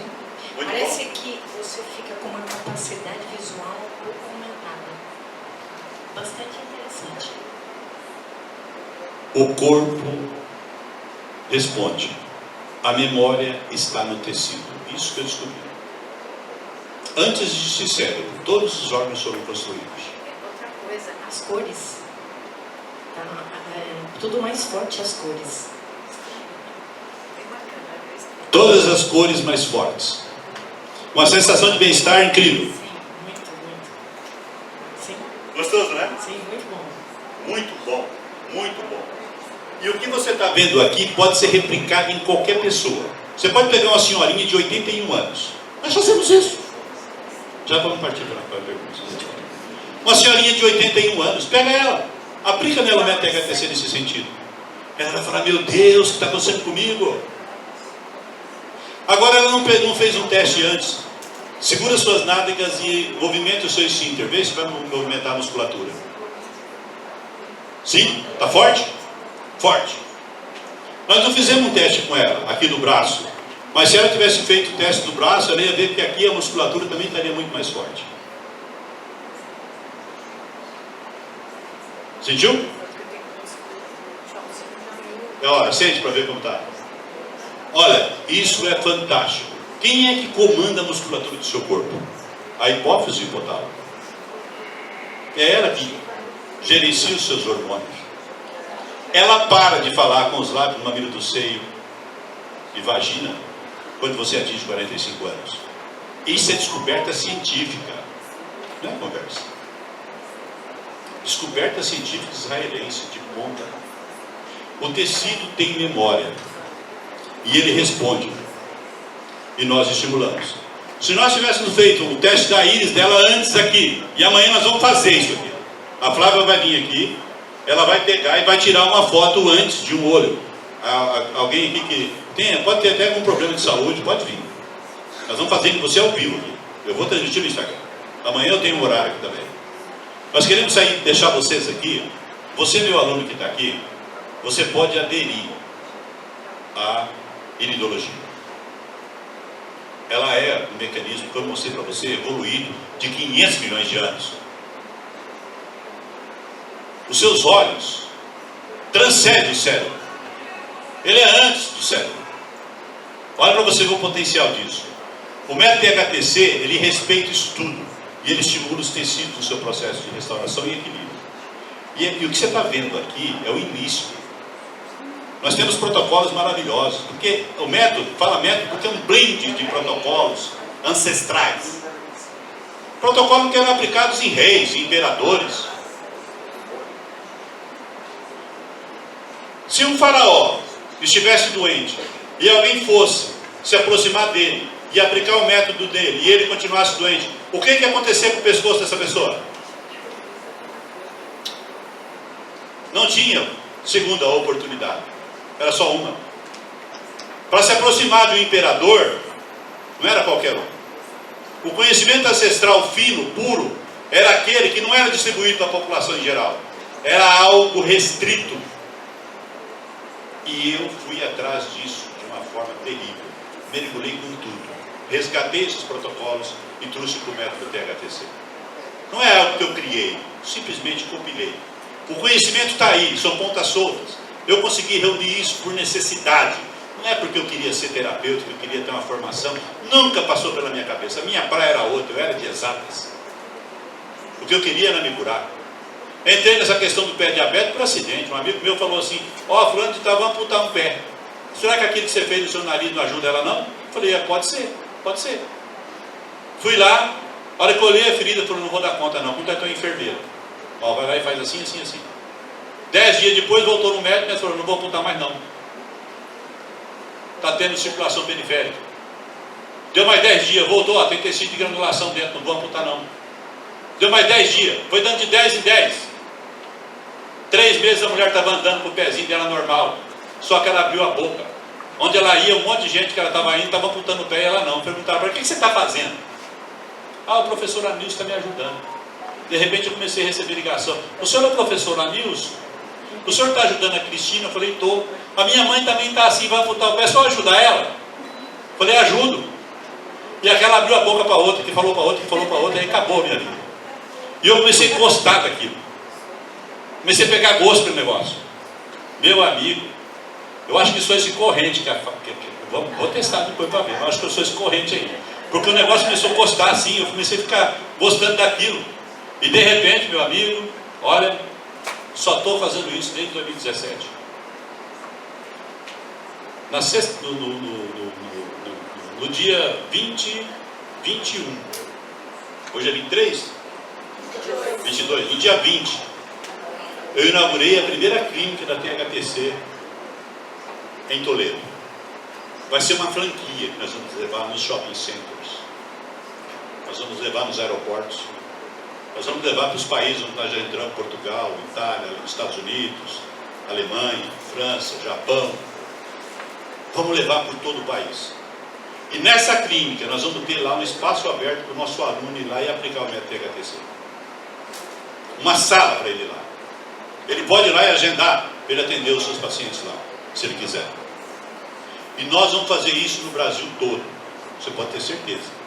Muito Parece bom. que você fica com uma capacidade visual um pouco aumentada. Bastante interessante. O corpo responde. A memória está no tecido. Isso que eu descobri. Antes de existir cérebro, todos os órgãos foram construídos. Outra coisa, as cores. Tudo mais forte as cores. Todas as cores mais fortes. Uma sensação de bem-estar incrível. Sim, muito. Sim, Gostoso, né? sim, muito bom. Muito bom, muito bom. E o que você está vendo aqui pode ser replicado em qualquer pessoa. Você pode pegar uma senhorinha de 81 anos. Nós fazemos isso. Já vamos partir para a pergunta. Uma senhorinha de 81 anos, pega ela, aplica nela o método EHTC nesse sentido. Ela vai falar: meu Deus, o que está acontecendo comigo? Agora ela não fez um teste antes. Segura suas nádegas e movimente o seu esfíncter. Vê se vai movimentar a musculatura. Sim? Está forte? Forte. Nós não fizemos um teste com ela, aqui do braço. Mas se ela tivesse feito o teste do braço, ela ia ver que aqui a musculatura também estaria muito mais forte. Sentiu? Olha, sente para ver como está. Olha, isso é fantástico. Quem é que comanda a musculatura do seu corpo? A hipófise e o hipotálamo. É ela que gerencia os seus hormônios. Ela para de falar com os lábios, mamilo do seio e vagina quando você atinge 45 anos. Isso é descoberta científica, não é conversa. Descoberta científica israelense de ponta. O tecido tem memória e ele responde. E nós estimulamos. Se nós tivéssemos feito o teste da íris dela antes aqui, e amanhã nós vamos fazer isso aqui. A Flávia vai vir aqui, ela vai pegar e vai tirar uma foto antes de um olho. Alguém aqui que tem, pode ter até algum problema de saúde, pode vir. Nós vamos fazer com você ao vivo aqui. Eu vou transmitir no Instagram. Amanhã eu tenho um horário aqui também. Nós queremos deixar vocês aqui. Você, meu aluno que está aqui, você pode aderir à iridologia. Ela é um mecanismo que eu mostrei para você, evoluído de 500 milhões de anos. Os seus olhos transcendem o cérebro. Ele é antes do cérebro. Olha para você ver o potencial disso. O método THTC, ele respeita isso tudo. E ele estimula os tecidos no seu processo de restauração e equilíbrio. E o que você está vendo aqui é o início. Nós temos protocolos maravilhosos, porque o método, fala método, porque é um blend de protocolos ancestrais. Protocolos que eram aplicados em reis, em imperadores. Se um faraó estivesse doente e alguém fosse se aproximar dele e aplicar o método dele e ele continuasse doente, o que ia acontecer com o pescoço dessa pessoa? Não tinha segunda oportunidade. Era só uma. Para se aproximar de um imperador, não era qualquer um. O conhecimento ancestral fino, puro, era aquele que não era distribuído à população em geral. Era algo restrito. E eu fui atrás disso de uma forma terrível. Mergulhei com tudo. Resgatei esses protocolos e trouxe para o método THTC. Não é algo que eu criei, simplesmente compilei. O conhecimento está aí, são pontas soltas. Eu consegui reunir isso por necessidade. Não é porque eu queria ser terapeuta, que eu queria ter uma formação. Nunca passou pela minha cabeça. A minha praia era outra, eu era de exatas. O que eu queria era me curar. Entrei nessa questão do pé diabético por acidente. Um amigo meu falou assim: ó, fulano de tal, vamos amputar um pé. Será que aquilo que você fez no seu nariz não ajuda ela não? Eu falei, pode ser, pode ser. Fui lá, a hora que eu olhei a ferida, eu falei, não vou dar conta não, porque eu estou enfermeiro. Ó, vai lá e faz assim, assim, assim. 10 dias depois voltou no médico e falou, não vou amputar mais não. Está tendo circulação periférica. Deu mais 10 dias, voltou, ó, tem tecido de granulação dentro, não vou amputar não. Deu mais 10 dias, foi dando de 10 em 10. 3 meses a mulher estava andando com o pezinho dela normal. Só que ela abriu a boca. Onde ela ia, um monte de gente que ela estava indo, estava amputando o pé e ela não. Perguntaram, para que você está fazendo? Ah, o professor Anilson está me ajudando. De repente eu comecei a receber ligação. O senhor é o professor Anilson? O senhor está ajudando a Cristina? Eu falei, estou. A minha mãe também está assim, vai amputar o pé, só ajudar ela? Eu falei, ajudo. E aquela abriu a boca para outra, que falou para outra, que falou para outra, e acabou a minha vida. E eu comecei a gostar daquilo. Comecei a pegar gosto pelo negócio. Meu amigo, eu acho que sou esse corrente, vou testar depois para ver, eu acho que eu sou esse corrente aí. Porque o negócio começou a gostar assim, eu comecei a ficar gostando daquilo. E de repente, meu amigo, olha, só estou fazendo isso desde 2017. Na sexta, no dia 21, hoje é 23? 22, no dia 20, eu inaugurei a primeira clínica da THTC em Toledo. Vai ser uma franquia que nós vamos levar nos shopping centers. Nós vamos levar nos aeroportos. Nós vamos levar para os países onde nós já entramos, Portugal, Itália, Estados Unidos, Alemanha, França, Japão. Vamos levar por todo o país. E nessa clínica, nós vamos ter lá um espaço aberto para o nosso aluno ir lá e aplicar o método THTC. Uma sala para ele ir lá. Ele pode ir lá e agendar para ele atender os seus pacientes lá, se ele quiser. E nós vamos fazer isso no Brasil todo. Você pode ter certeza.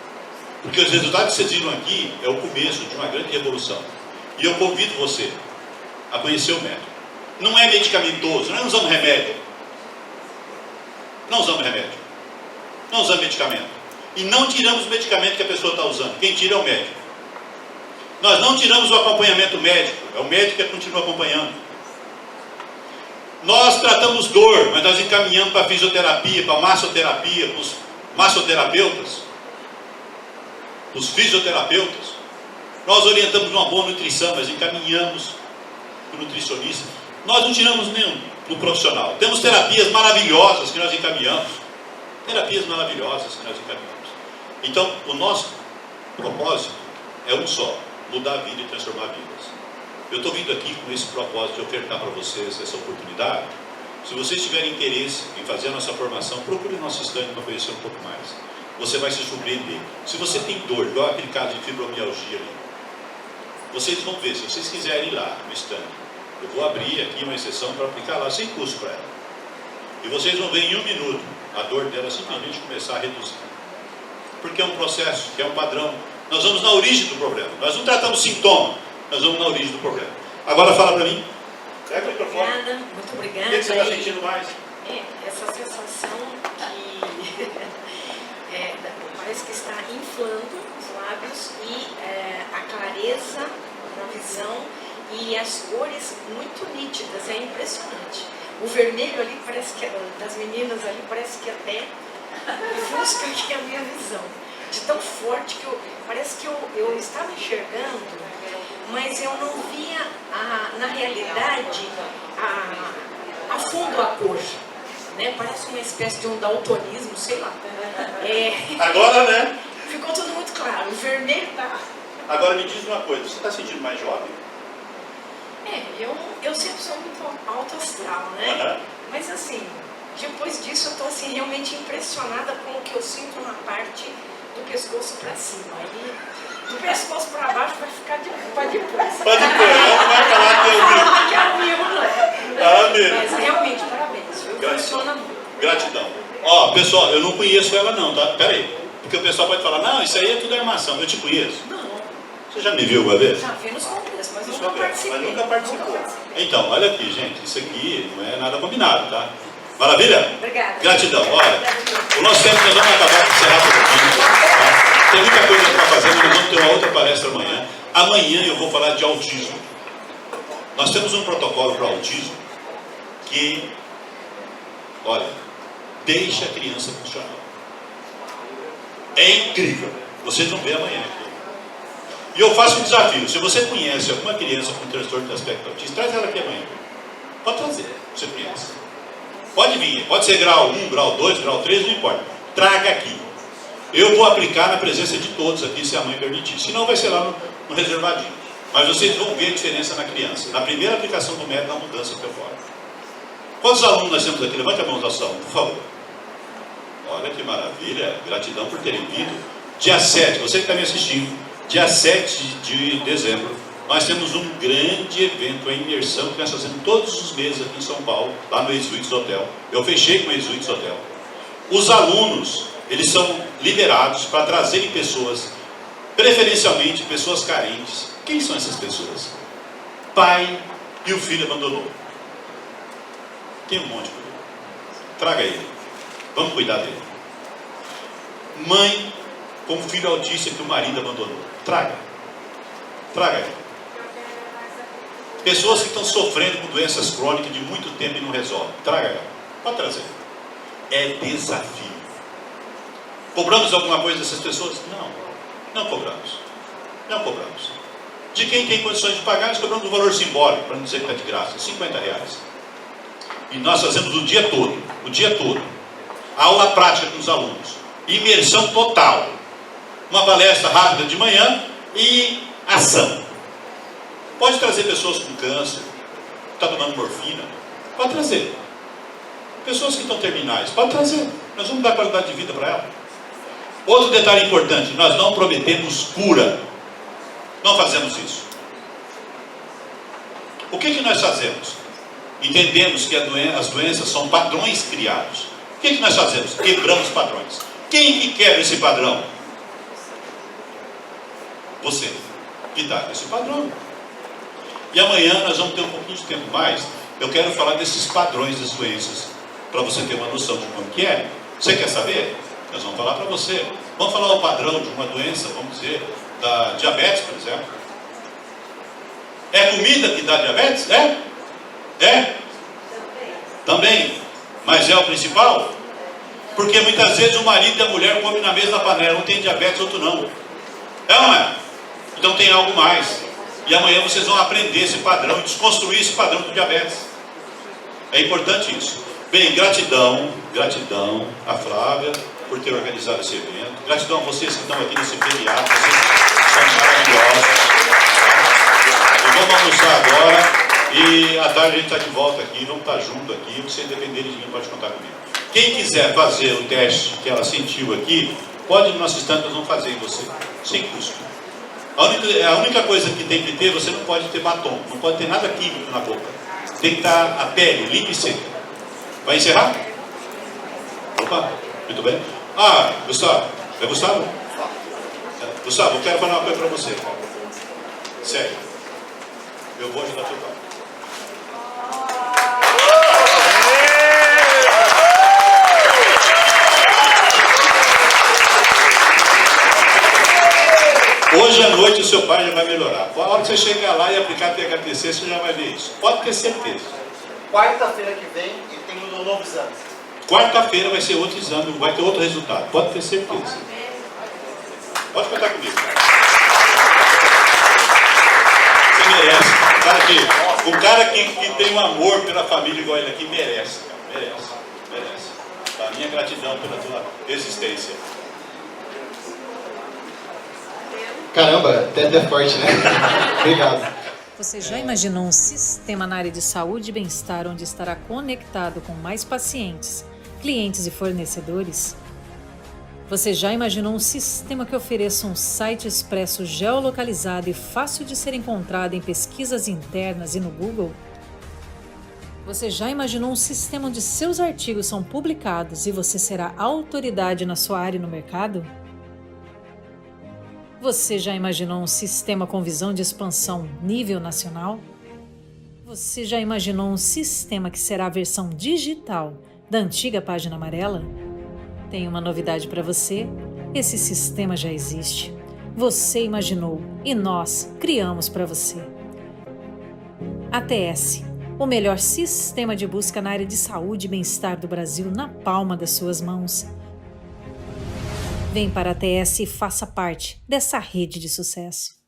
Porque os resultados que vocês viram aqui é o começo de uma grande revolução. E eu convido você a conhecer o método. Não é medicamentoso, nós não usamos remédio. Não usamos remédio. Não usamos medicamento. E não tiramos o medicamento que a pessoa está usando. Quem tira é o médico. Nós não tiramos o acompanhamento médico. É o médico que continua acompanhando. Nós tratamos dor, mas nós encaminhamos para fisioterapia, para massoterapia, para os massoterapeutas, para os fisioterapeutas. Nós orientamos uma boa nutrição, mas encaminhamos para o nutricionista. Nós não tiramos nenhum do profissional. Temos terapias maravilhosas que nós encaminhamos. Terapias maravilhosas que nós encaminhamos. Então, o nosso propósito é um só: mudar a vida e transformar vidas. Eu estou vindo aqui com esse propósito de ofertar para vocês essa oportunidade. Se vocês tiverem interesse em fazer a nossa formação, procure o nosso stand para conhecer um pouco mais. Você vai se surpreender. Se você tem dor, igual aquele caso de fibromialgia ali, vocês vão ver. Se vocês quiserem ir lá no stand, eu vou abrir aqui uma exceção para aplicar lá sem custo para ela. E vocês vão ver em 1 minuto a dor dela simplesmente começar a reduzir. Porque é um processo, que é um padrão. Nós vamos na origem do problema. Nós não tratamos sintoma, nós vamos na origem do problema. Agora fala para mim. Muito obrigada, muito obrigada. O que você está sentindo mais? Essa sensação que parece que está inflando os lábios e a clareza na visão e as cores muito nítidas, é impressionante. O vermelho ali parece que, das meninas ali, parece que até ofusca aqui a minha visão. De tão forte que parece que eu estava enxergando, mas eu não via na realidade a fundo a cor. Né? Parece uma espécie de um daltonismo, sei lá. Agora, né? Ficou tudo muito claro. O vermelho tá. Agora me diz uma coisa, você está sentindo mais jovem? Eu sempre sou muito alto astral, né? Uhum. Mas assim, depois disso eu estou assim, realmente impressionada com o que eu sinto na parte do pescoço para cima. Aí, do pescoço para baixo vai ficar de depois. Pode pôr, não vai falar que é ao vivo, não é? Amém. Mas realmente, parabéns. Funciona muito. Gratidão. Ó, pessoal, eu não conheço ela não, tá? Pera aí. Porque o pessoal pode falar, não, isso aí é tudo armação. Eu te conheço. Não. Você já me viu uma vez? Já vi nos congressos, mas nunca participei. Mas nunca participou. Então, olha aqui, gente. Isso aqui não é nada combinado, tá? Maravilha? Obrigada. Gratidão. Olha, o nosso tempo nós vamos acabar com encerrar por aqui. Tá? Tem muita coisa para fazer, mas nós vamos ter uma outra palestra amanhã. Amanhã eu vou falar de autismo. Nós temos um protocolo para autismo que, olha, deixa a criança funcional. É incrível. Vocês vão ver amanhã aqui. E eu faço um desafio. Se você conhece alguma criança com transtorno de aspecto autista, traz ela aqui amanhã. Pode trazer, você conhece. Pode vir, pode ser grau 1, grau 2, grau 3, não importa. Traga aqui. Eu vou aplicar na presença de todos aqui, se a mãe permitir. Senão vai ser lá no reservadinho. Mas vocês vão ver a diferença na criança. Na primeira aplicação do método, a mudança teofórica. Quantos alunos nós temos aqui? Levante a mão da sala, por favor. Olha que maravilha. Gratidão por terem vindo. Dia 7, você que está me assistindo, dia 7 de dezembro, nós temos um grande evento, a imersão, que nós fazemos todos os meses aqui em São Paulo, lá no Exuites Hotel. Eu fechei com o Exuites Hotel. Os alunos, eles são liberados para trazerem pessoas, preferencialmente pessoas carentes. Quem são essas pessoas? Pai e o filho abandonou. Tem um monte por aí. Traga ele. Vamos cuidar dele. Mãe com um filho autista que o marido abandonou. Traga. Traga ele. Pessoas que estão sofrendo com doenças crônicas de muito tempo e não resolvem. Traga ela. Pode trazer. É desafio. Cobramos alguma coisa dessas pessoas? Não. Não cobramos. Não cobramos. De quem tem condições de pagar, nós cobramos um valor simbólico, para não dizer que está de graça, R$50. E nós fazemos o dia todo. O dia todo. Aula prática com os alunos. Imersão total. Uma palestra rápida de manhã e ação. Pode trazer pessoas com câncer, que estão tomando morfina. Pode trazer. Pessoas que estão terminais. Pode trazer. Nós vamos dar qualidade de vida para ela. Outro detalhe importante, nós não prometemos cura. Não fazemos isso. O que nós fazemos? Entendemos que as doenças são padrões criados. O que nós fazemos? Quebramos padrões. Quem que quebra esse padrão? Você, que está nesse padrão. E amanhã nós vamos ter um pouquinho de tempo mais. Eu quero falar desses padrões das doenças, para você ter uma noção de como que é. Você quer saber? Nós vamos falar para você. Vamos falar o padrão de uma doença, vamos dizer, da diabetes, por exemplo. É comida que dá diabetes? É? É? Também. Mas é o principal? Porque muitas vezes o marido e a mulher comem na mesma panela. Um tem diabetes, outro não. É ou não é? Então tem algo mais. E amanhã vocês vão aprender esse padrão, desconstruir esse padrão do diabetes. É importante isso. Bem, gratidão a Flávia por ter organizado esse evento. Gratidão a vocês que estão aqui nesse feriado. Vocês são maravilhosos. E vamos almoçar agora. E à tarde a gente está de volta aqui. Vamos estar junto aqui. Se depender de mim, pode contar comigo. Quem quiser fazer o teste que ela sentiu aqui, pode ir no nosso stand, nós vamos fazer em você. Sem custo. A única coisa que tem que ter, você não pode ter batom. Não pode ter nada químico na boca. Tem que estar a pele limpa e seca. Vai encerrar? Opa, muito bem. Ah, Gustavo. É Gustavo? Gustavo, eu quero falar uma coisa para você. Sério. Eu vou ajudar teu pai. Hoje à noite o seu pai já vai melhorar. A hora que você chegar lá e aplicar THTC, você já vai ver isso. Pode ter certeza. Quarta-feira que vem ele tem um novo exame. Quarta-feira vai ser outro exame, vai ter outro resultado. Pode ter certeza. Pode contar comigo. Você merece. O cara que tem um amor pela família igual ele aqui merece. Cara. Merece. A minha gratidão pela tua existência. Caramba, até é forte, né? Obrigado. Você já imaginou um sistema na área de saúde e bem-estar onde estará conectado com mais pacientes, clientes e fornecedores? Você já imaginou um sistema que ofereça um site expresso geolocalizado e fácil de ser encontrado em pesquisas internas e no Google? Você já imaginou um sistema onde seus artigos são publicados e você será autoridade na sua área e no mercado? Você já imaginou um sistema com visão de expansão nível nacional? Você já imaginou um sistema que será a versão digital da antiga página amarela? Tenho uma novidade para você. Esse sistema já existe. Você imaginou e nós criamos para você. ATS, o melhor sistema de busca na área de saúde e bem-estar do Brasil na palma das suas mãos. Vem para a ATS e faça parte dessa rede de sucesso.